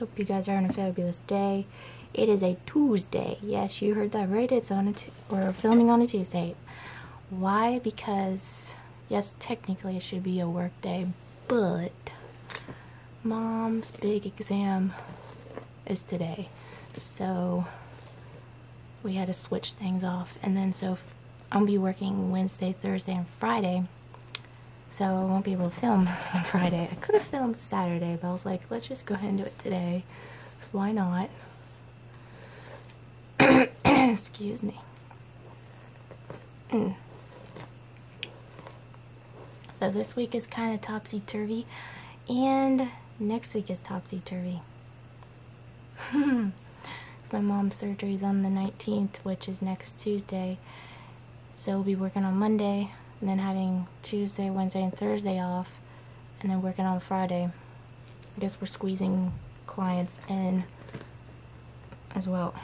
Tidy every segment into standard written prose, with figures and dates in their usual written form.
Hope you guys are having a fabulous day. It is a Tuesday. Yes, you heard that right. It's on we're filming on a Tuesday. Why? Because yes, technically it should be a work day, but Mom's big exam is today, so we had to switch things off. And then so I'll be working Wednesday, Thursday, and Friday. So I won't be able to film on Friday. I could have filmed Saturday, but I was like, let's just go ahead and do it today. So why not? Excuse me. So this week is kind of topsy-turvy, and next week is topsy-turvy. So my mom's surgery is on the 19th, which is next Tuesday. So we'll be working on Monday, and then having Tuesday, Wednesday, and Thursday off, and then working on Friday. I guess we're squeezing clients in as well.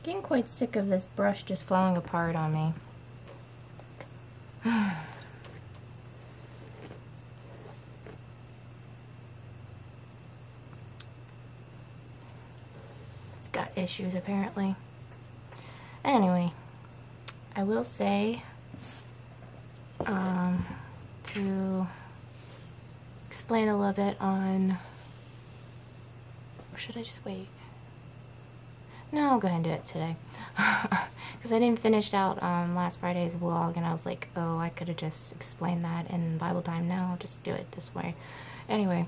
Getting quite sick of this brush just falling apart on me. Got issues apparently. Anyway, I will say to explain a little bit on, or should I just wait? No, I'll go ahead and do it today because I didn't finish out last Friday's vlog, and I was like, oh, I could have just explained that in Bible time. No, I'll just do it this way. Anyway,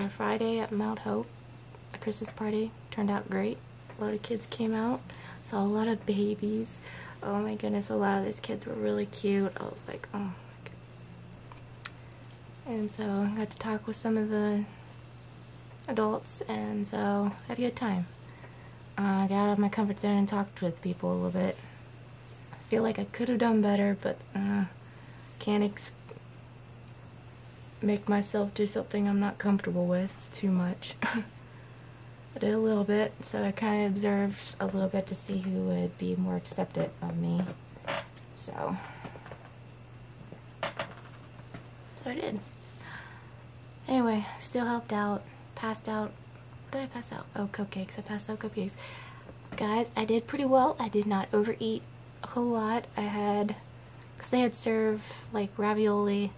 Friday at Mount Hope, a Christmas party, turned out great. A lot of kids came out, saw a lot of babies. Oh my goodness, a lot of these kids were really cute. I was like, oh my goodness. And so I got to talk with some of the adults, and so I had a good time. I got out of my comfort zone and talked with people a little bit. I feel like I could have done better, but can't make myself do something I'm not comfortable with too much. I did a little bit, so I kind of observed a little bit to see who would be more accepting of me. So I did. Anyway, still helped out, passed out. What did I pass out? Oh, cupcakes. I passed out cupcakes. Guys, I did pretty well. I did not overeat a whole lot. I had, because they had served like ravioli,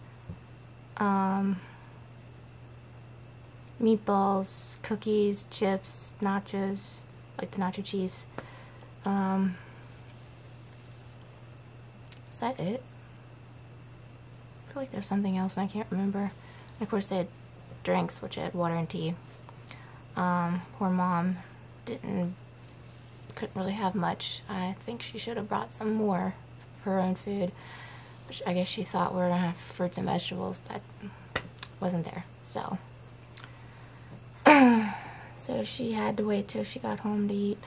meatballs, cookies, chips, nachos, like the nacho cheese. Is that it? I feel like there's something else and I can't remember. And of course they had drinks, which I had water and tea. Poor mom couldn't really have much. I think she should have brought some more for her own food, which I guess she thought we were gonna have fruits and vegetables. That wasn't there, so so she had to wait till she got home to eat.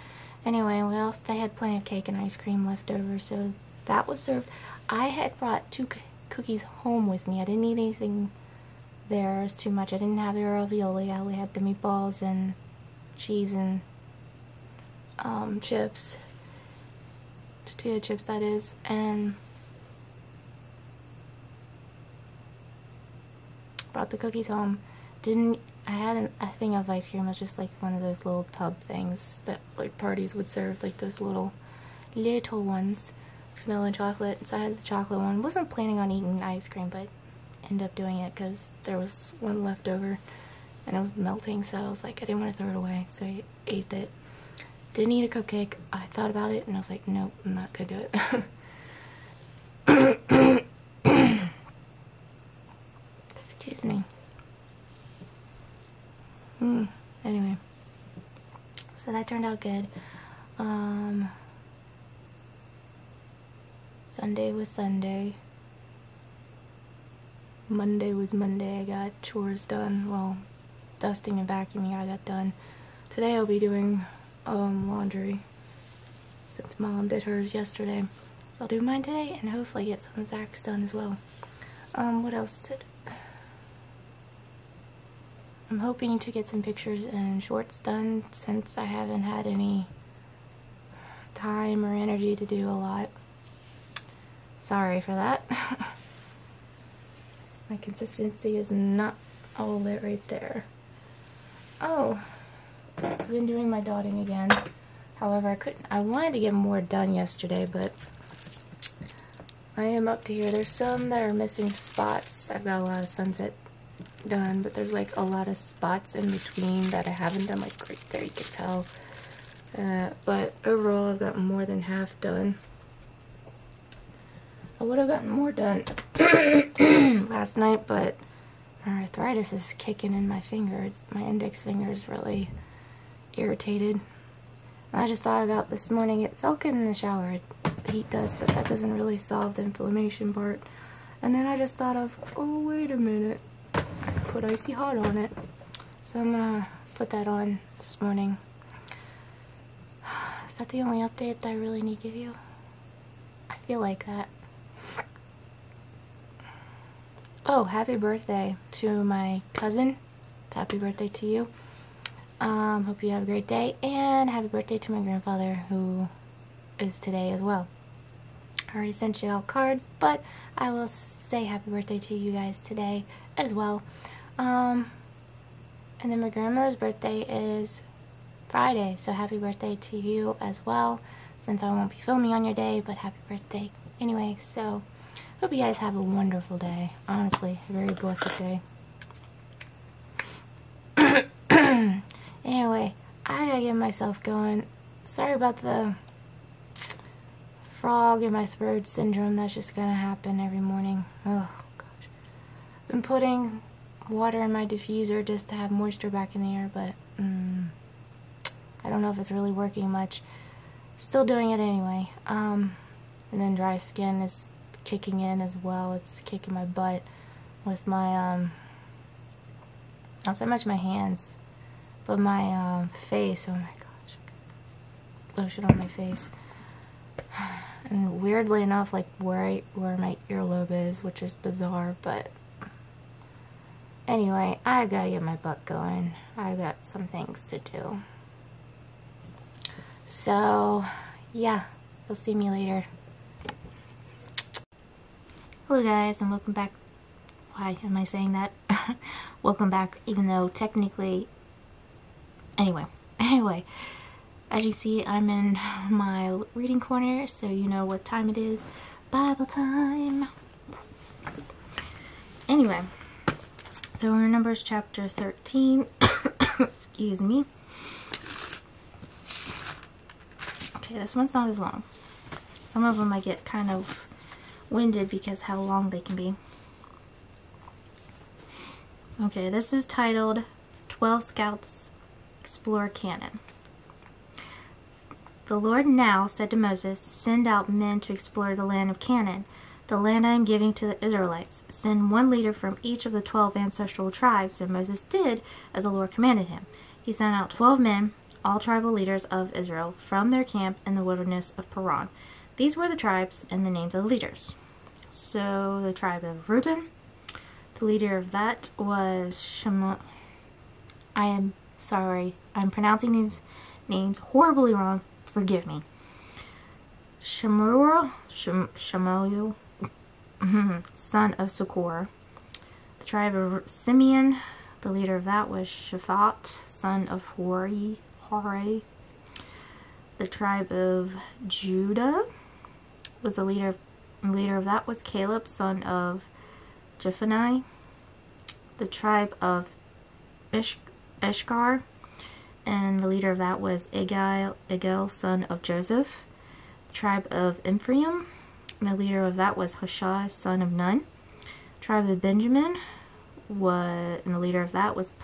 Anyway, what else? They had plenty of cake and ice cream left over, so that was served. I had brought 2 cookies home with me. I didn't eat anything there. It was too much. I didn't have the ravioli. I only had the meatballs and cheese and chips, tortilla chips, that is, and brought the cookies home. I had a thing of ice cream. It was just like one of those little tub things that like parties would serve, like those little ones, vanilla and chocolate. So I had the chocolate one. Wasn't planning on eating ice cream, but ended up doing it because there was one left over and it was melting, so I was like, I didn't want to throw it away, so I ate it. Didn't eat a cupcake. I thought about it and I was like, nope, I'm not gonna do it. Excuse me. Anyway, so that turned out good. Sunday was Sunday. Monday was Monday. I got chores done. Well, dusting and vacuuming I got done. Today I'll be doing laundry, since Mom did hers yesterday. So I'll do mine today and hopefully get some of Zach's done as well. What else I'm hoping to get some pictures and shorts done, since I haven't had any time or energy to do a lot. Sorry for that. My consistency is not all of it right there. Oh, I've been doing my dotting again. However, I wanted to get more done yesterday, but I am up to here. There's some that are missing spots. I've got a lot of sunset done, but there's like a lot of spots in between that I haven't done, like right there, you can tell. But overall, I've got more than half done. I would have gotten more done last night, but my arthritis is kicking in my fingers. My index finger is really irritated. And I just thought about this morning, it felt good in the shower. The heat does, but that doesn't really solve the inflammation part. And then I just thought of, oh, wait a minute. I can put icy hot on it. So I'm gonna put that on this morning. Is that the only update that I really need to give you? I feel like that. Oh, happy birthday to my cousin. Happy birthday to you. Hope you have a great day. And happy birthday to my grandfather, who is today as well. I already sent you all cards, but I will say happy birthday to you guys today as well. And then my grandmother's birthday is Friday, so happy birthday to you as well, since I won't be filming on your day, but happy birthday anyway. So hope you guys have a wonderful day. Honestly, a very blessed day. Anyway, I gotta get myself going. Sorry about the frog in my throat syndrome. That's just gonna happen every morning. Oh gosh. I've been putting water in my diffuser just to have moisture back in the air, but I don't know if it's really working much. Still doing it anyway. And then dry skin is kicking in as well. It's kicking my butt with my not so much my hands, but my face. Oh my gosh, lotion on my face. And weirdly enough, like where my earlobe is, which is bizarre, but anyway, I gotta get my butt going. I got some things to do. So yeah, you'll see me later. Hello guys, and welcome back. Why am I saying that? Welcome back, even though technically... Anyway, as you see, I'm in my reading corner, so you know what time it is. Bible time! Anyway, so we're in Numbers chapter 13. Excuse me. Okay, this one's not as long. Some of them I get kind of winded because how long they can be. Okay, this is titled 12 Scouts Explore Canaan. The Lord now said to Moses, "Send out men to explore the land of Canaan, the land I am giving to the Israelites. Send one leader from each of the 12 ancestral tribes." And Moses did as the Lord commanded him. He sent out 12 men, all tribal leaders of Israel, from their camp in the wilderness of Paran. These were the tribes and the names of the leaders. So the tribe of Reuben, the leader of that was Shema. I am sorry, I'm pronouncing these names horribly wrong. Forgive me. Shemuel, son of Sakkor. The tribe of Simeon, the leader of that was Shaphat, son of Hori. The tribe of Judah was the leader of that was Caleb, son of Jephunneh. The tribe of Ishkar, and the leader of that was Egil, son of Joseph. The tribe of Ephraim, and the leader of that was Hoshea, son of Nun. The tribe of Benjamin, and the leader of that was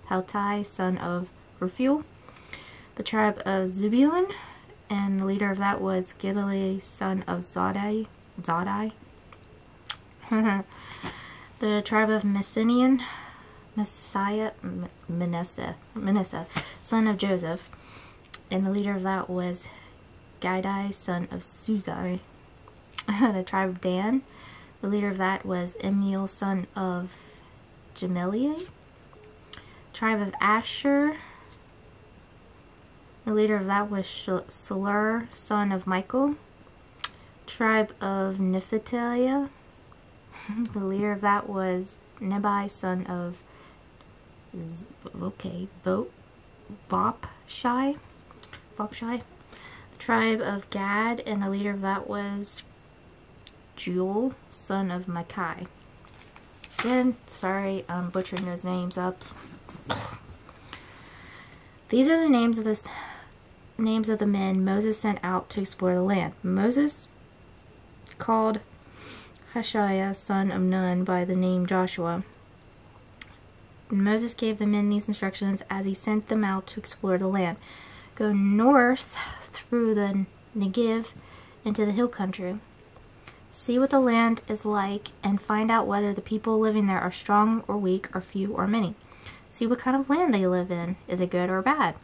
Peltai, son of Raphuel. The tribe of Zebulun, and the leader of that was Gideon, son of Zadai. The tribe of Manasseh, son of Joseph, and the leader of that was Gidai, son of Suzai. The tribe of Dan, the leader of that was Emiel, son of Gemeliah. Tribe of Asher, the leader of that was Salur, son of Michael. tribe of Nephitalia. The leader of that was Nebai, son of Bopshai. The tribe of Gad, and the leader of that was Jewel, son of Micah. Again, sorry, I'm butchering those names up. These are the names of the men Moses sent out to explore the land. Moses called Hashiah, son of Nun, by the name Joshua. Moses gave the men these instructions as he sent them out to explore the land. Go north through the Negev into the hill country. See what the land is like and find out whether the people living there are strong or weak or few or many. See what kind of land they live in. Is it good or bad?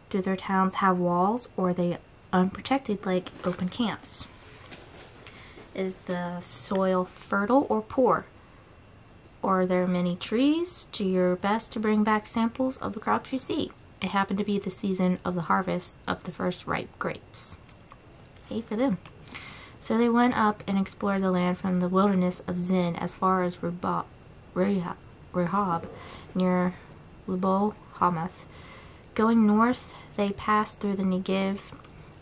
Do their towns have walls, or are they unprotected like open camps? Is the soil fertile or poor? Are there many trees? Do your best to bring back samples of the crops you see. It happened to be the season of the harvest of the first ripe grapes. Hey for them. So they went up and explored the land from the wilderness of Zin as far as Rehob near Lebo Hamath. Going north, they passed through the Negev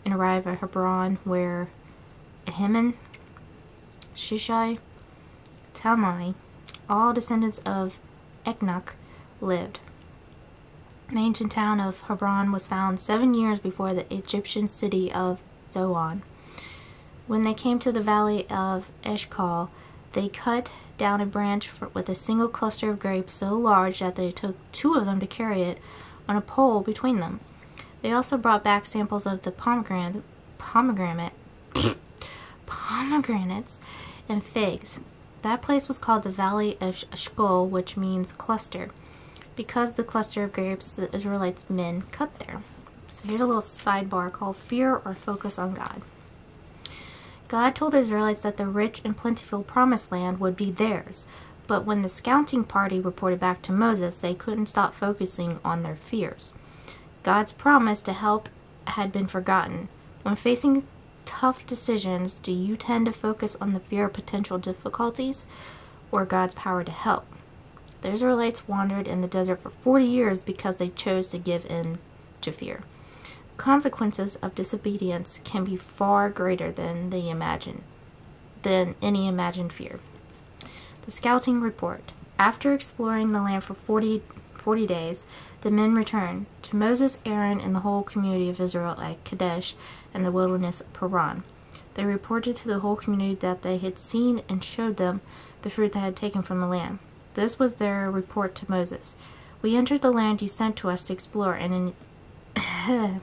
and arrived at Hebron, where Ahiman, Shishai, Talmai, all descendants of Eknach, lived. The ancient town of Hebron was found 7 years before the Egyptian city of Zoan. When they came to the valley of Eshcol, they cut down a branch with a single cluster of grapes so large that they took 2 of them to carry it on a pole between them. They also brought back samples of the pomegranates and figs. That place was called the Valley of Eshcol, which means cluster, because the cluster of grapes the Israelites' men cut there. So here's a little sidebar called Fear or Focus on God. God told the Israelites that the rich and plentiful promised land would be theirs, but when the scouting party reported back to Moses, they couldn't stop focusing on their fears. God's promise to help had been forgotten. When facing tough decisions, do you tend to focus on the fear of potential difficulties or God's power to help? The Israelites wandered in the desert for 40 years because they chose to give in to fear. Consequences of disobedience can be far greater than any imagined fear. The scouting report. After exploring the land for 40 days, the men returned to Moses, Aaron, and the whole community of Israel at Kadesh and the wilderness of Paran. They reported to the whole community that they had seen and showed them the fruit they had taken from the land. This was their report to Moses. We entered the land you sent to us to explore, and it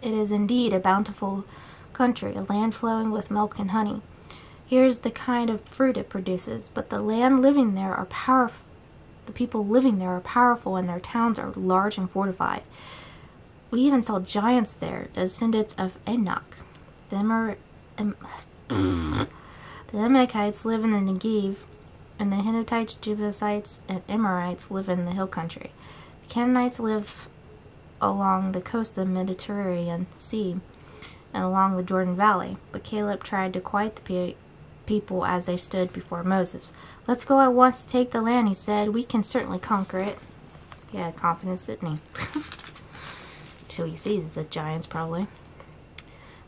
is indeed a bountiful country, a land flowing with milk and honey. Here's the kind of fruit it produces, but the land living there are powerful. The people living there are powerful, and their towns are large and fortified. We even saw giants there, descendants of Enoch. The Amalekites live in the Negev, and the Hittites, Jebusites, and Amorites live in the hill country. The Canaanites live along the coast of the Mediterranean Sea and along the Jordan Valley. But Caleb tried to quiet the people as they stood before Moses. Let's go at once to take the land, he said. We can certainly conquer it. He had confidence, didn't he? So he sees the giants, probably.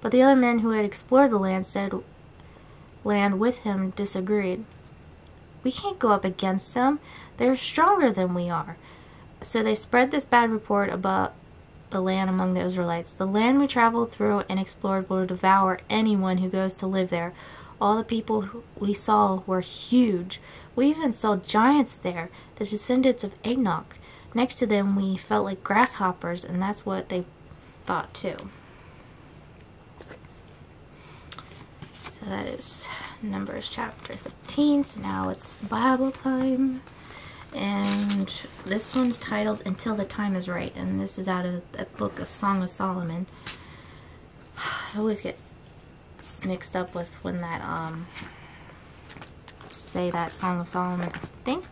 But the other men who had explored the land with him disagreed. We can't go up against them. They're stronger than we are. So they spread this bad report about the land among the Israelites. The land we traveled through and explored will devour anyone who goes to live there. All the people we saw were huge. We even saw giants there, the descendants of Enoch. Next to them we felt like grasshoppers, and that's what they thought too. So that is Numbers chapter 13. So now it's Bible time. And this one's titled Until the Time is Right. And this is out of the book of Song of Solomon. I always get mixed up with when that, say that Song of Solomon. I think,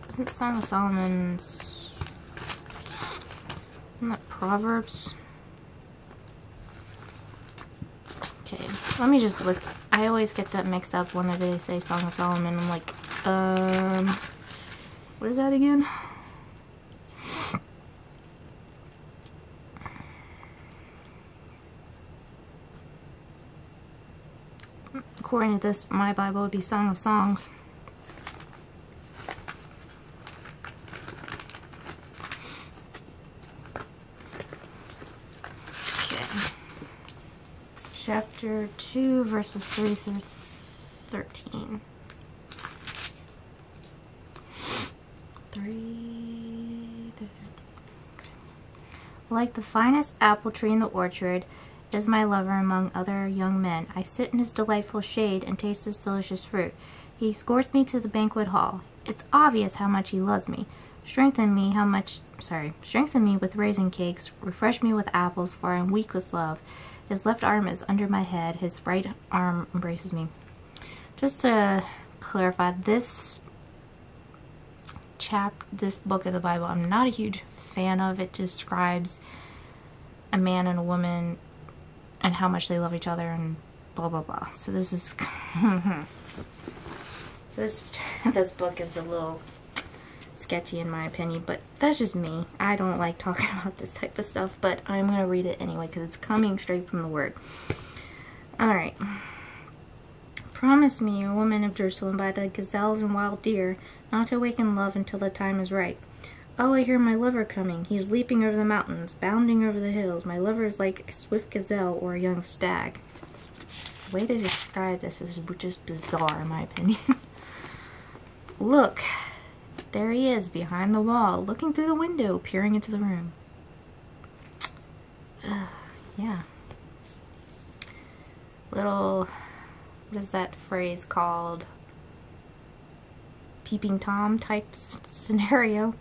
isn't Song of Solomon's, isn't that Proverbs? Okay. Let me just look. I always get that mixed up whenever they say Song of Solomon. I'm like, what is that again? According to this, my Bible would be Song of Songs. Chapter 2, verses 3 through 13. 3 through 13. Okay. Like the finest apple tree in the orchard is my lover among other young men. I sit in his delightful shade and taste his delicious fruit. He escorts me to the banquet hall. It's obvious how much he loves me. Strengthen me with raisin cakes. Refresh me with apples, for I am weak with love. His left arm is under my head. His right arm embraces me. Just to clarify, this book of the Bible, I'm not a huge fan of. It describes a man and a woman and how much they love each other and blah blah blah. So this is this book is a little sketchy in my opinion, but that's just me. I don't like talking about this type of stuff, but I'm gonna read it anyway because it's coming straight from the Word. Alright. Promise me, O woman of Jerusalem, by the gazelles and wild deer, not to awaken love until the time is right. Oh, I hear my lover coming. He is leaping over the mountains, bounding over the hills. My lover is like a swift gazelle or a young stag. The way they describe this is just bizarre in my opinion. Look, there he is behind the wall, looking through the window, peering into the room. Yeah. Little, what is that phrase called? Peeping Tom type scenario.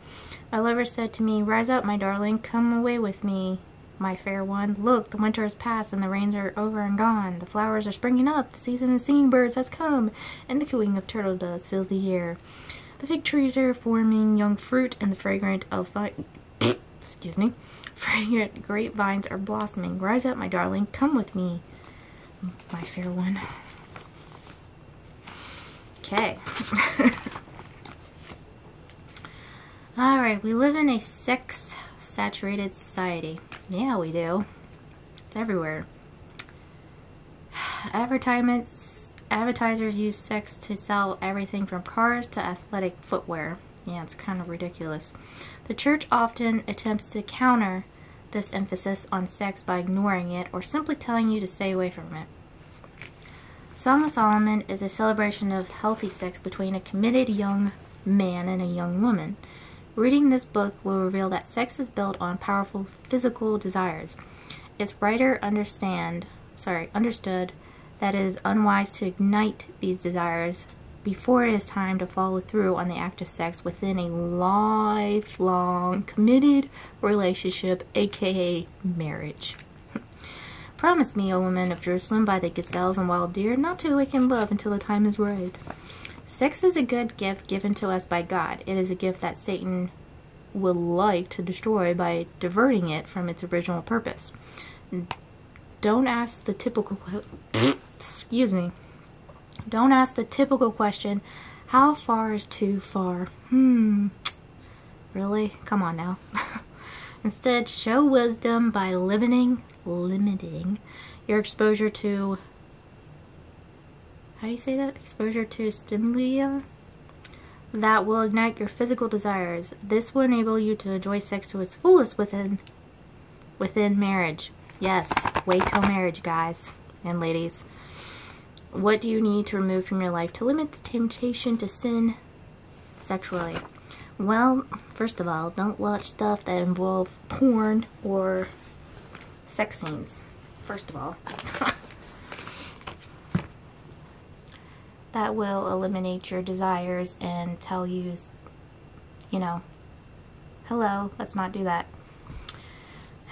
My lover said to me, "Rise up, my darling, come away with me, my fair one. Look, the winter has passed and the rains are over and gone. The flowers are springing up, the season of singing birds has come, and the cooing of turtle doves fills the air. The fig trees are forming young fruit, and the fragrant fragrant grapevines are blossoming. Rise up, my darling, come with me, my fair one." Okay. Alright, we live in a sex-saturated society. Yeah, we do. It's everywhere. Advertisers use sex to sell everything from cars to athletic footwear. Yeah, it's kind of ridiculous. The church often attempts to counter this emphasis on sex by ignoring it or simply telling you to stay away from it. Song of Solomon is a celebration of healthy sex between a committed young man and a young woman. Reading this book will reveal that sex is built on powerful physical desires. Its writer understood that it is unwise to ignite these desires before it is time to follow through on the act of sex within a lifelong committed relationship, aka marriage. Promise me, O woman of Jerusalem, by the gazelles and wild deer, not to awaken love until the time is right. Sex is a good gift given to us by God. It is a gift that Satan would like to destroy by diverting it from its original purpose. Don't ask the typical Don't ask the typical question, how far is too far? Really? Come on now. Instead, show wisdom by limiting your exposure to, how do you say that? Exposure to stimuli that will ignite your physical desires. This will enable you to enjoy sex to its fullest within marriage. Yes, wait till marriage, guys and ladies. What do you need to remove from your life to limit the temptation to sin sexually? Well, first of all, don't watch stuff that involve porn or sex scenes. First of all. That will eliminate your desires and tell you, you know, hello, let's not do that.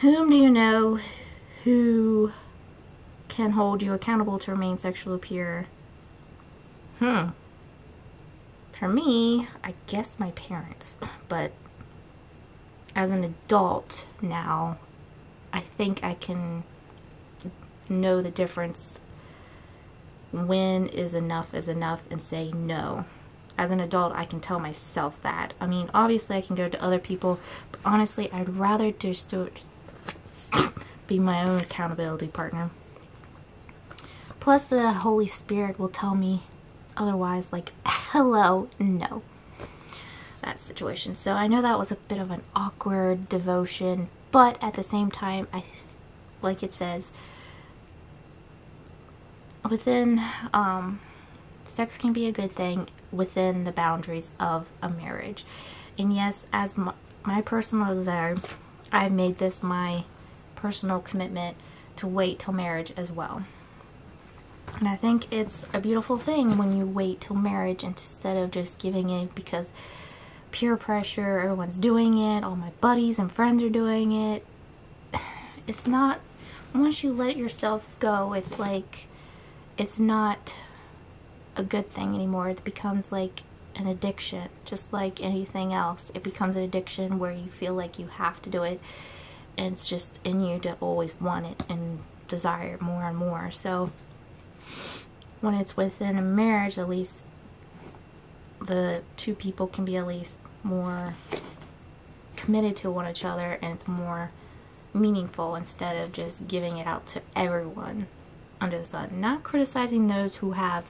Whom do you know who can hold you accountable to remain sexually pure? For me, I guess my parents. But as an adult now, I think I can know the difference when is enough and say no. As an adult, I can tell myself that. I mean, obviously I can go to other people, but honestly, I'd rather just be my own accountability partner. Plus, the Holy Spirit will tell me otherwise, like, hello, no. That situation. So I know that was a bit of an awkward devotion, but at the same time, like it says, within, sex can be a good thing within the boundaries of a marriage. And yes, as my personal desire, I've made this my personal commitment to wait till marriage as well. And I think it's a beautiful thing when you wait till marriage instead of just giving in because peer pressure, everyone's doing it, all my buddies and friends are doing it. It's not, once you let yourself go, it's like, it's not a good thing anymore. It becomes like an addiction, just like anything else. It becomes an addiction where you feel like you have to do it, and it's just in you to always want it and desire it more and more. So when it's within a marriage, at least the two people can be at least more committed to one another, and it's more meaningful instead of just giving it out to everyone under the sun. Not criticizing those who have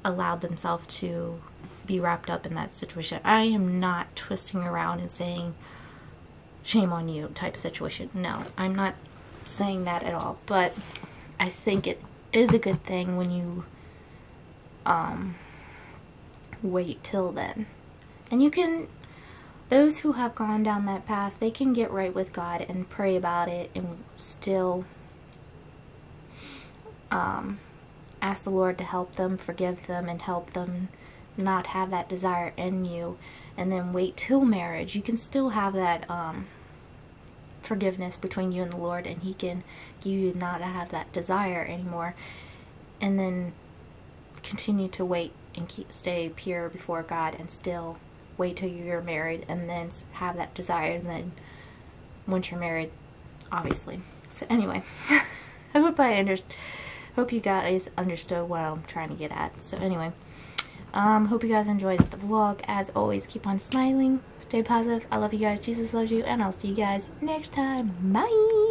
allowed themselves to be wrapped up in that situation. I am not twisting around and saying shame on you type of situation. No, I'm not saying that at all, but I think it is a good thing when you wait till then. And you can, those who have gone down that path, they can get right with God and pray about it and still ask the Lord to help them, forgive them, and help them not have that desire in you, and then wait till marriage. You can still have that forgiveness between you and the Lord, and He can give you not to have that desire anymore, and then continue to wait and stay pure before God, and still wait till you're married, and then have that desire, and then once you're married, obviously. So anyway, hope you guys understood what I'm trying to get at. So anyway, hope you guys enjoyed the vlog. As always, keep on smiling, stay positive. I love you guys, Jesus loves you, and I'll see you guys next time. Bye!